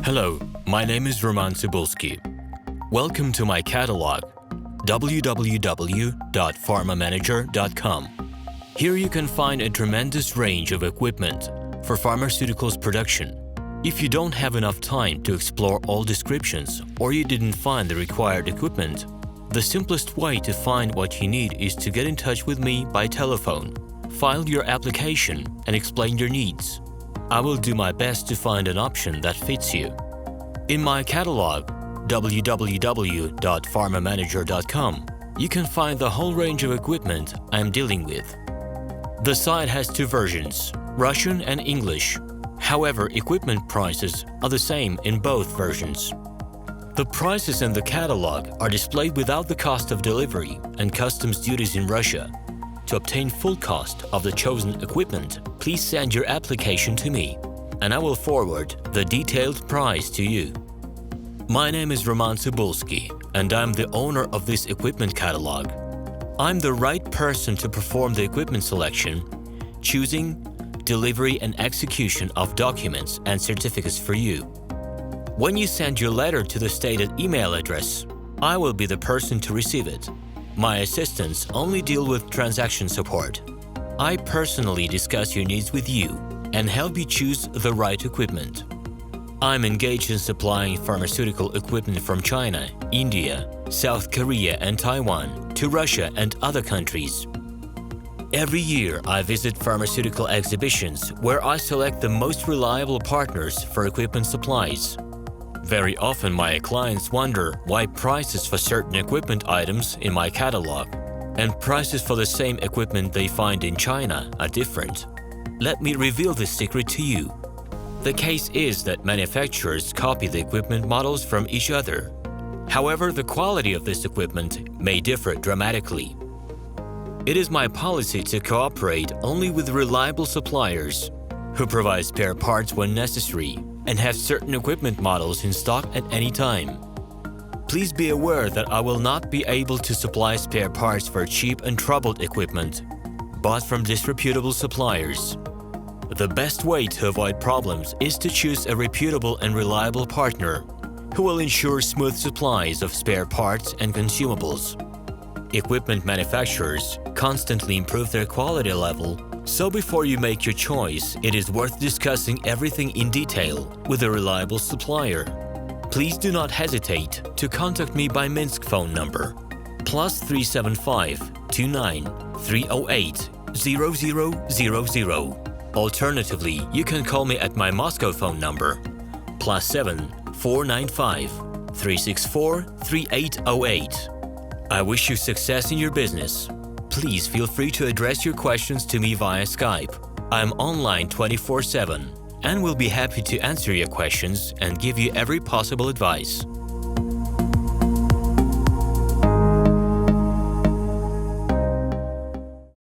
Hello, my name is RomanTsibulsky. Welcome to my catalog, www.pharmamanager.com. Here you can find a tremendous range of equipment for pharmaceuticals production. If you don't have enough time to explore all descriptions or you didn't find the required equipment, the simplest way to find what you need is to get in touch with me by telephone, file your application, and explain your needs. I will do my best to find an option that fits you. In my catalog, www.pharmamanager.com, you can find the whole range of equipment I am dealing with. The site has two versions, Russian and English. However, equipment prices are the same in both versions. The prices in the catalog are displayed without the cost of delivery and customs duties in Russia. To obtain full cost of the chosen equipment, please send your application to me, and I will forward the detailed price to you. My name is RomanTsibulsky, and I'm the owner of this equipment catalog. I'm the right person to perform the equipment selection, choosing, delivery and execution of documents and certificates for you. When you send your letter to the stated email address, I will be the person to receive it. My assistants only deal with transaction support. I personally discuss your needs with you and help you choose the right equipment. I'm engaged in supplying pharmaceutical equipment from China, India, South Korea and Taiwan to Russia and other countries. Every year, I visit pharmaceutical exhibitions where I select the most reliable partners for equipment supplies. Very often, my clients wonder why prices for certain equipment items in my catalog and prices for the same equipment they find in China are different. Let me reveal this secret to you. The case is that manufacturers copy the equipment models from each other. However, the quality of this equipment may differ dramatically. It is my policy to cooperate only with reliable suppliers who provide spare parts when necessary and have certain equipment models in stock at any time. Please be aware that I will not be able to supply spare parts for cheap and troubled equipment bought from disreputable suppliers. The best way to avoid problems is to choose a reputable and reliable partner who will ensure smooth supplies of spare parts and consumables. Equipment manufacturers constantly improve their quality level, so before you make your choice, it is worth discussing everything in detail with a reliable supplier. Please do not hesitate to contact me by Minsk phone number +375 29 308 0000. Alternatively, you can call me at my Moscow phone number +7 495 364 3808. I wish you success in your business. Please feel free to address your questions to me via Skype. I'm online 24/7 and will be happy to answer your questions and give you every possible advice.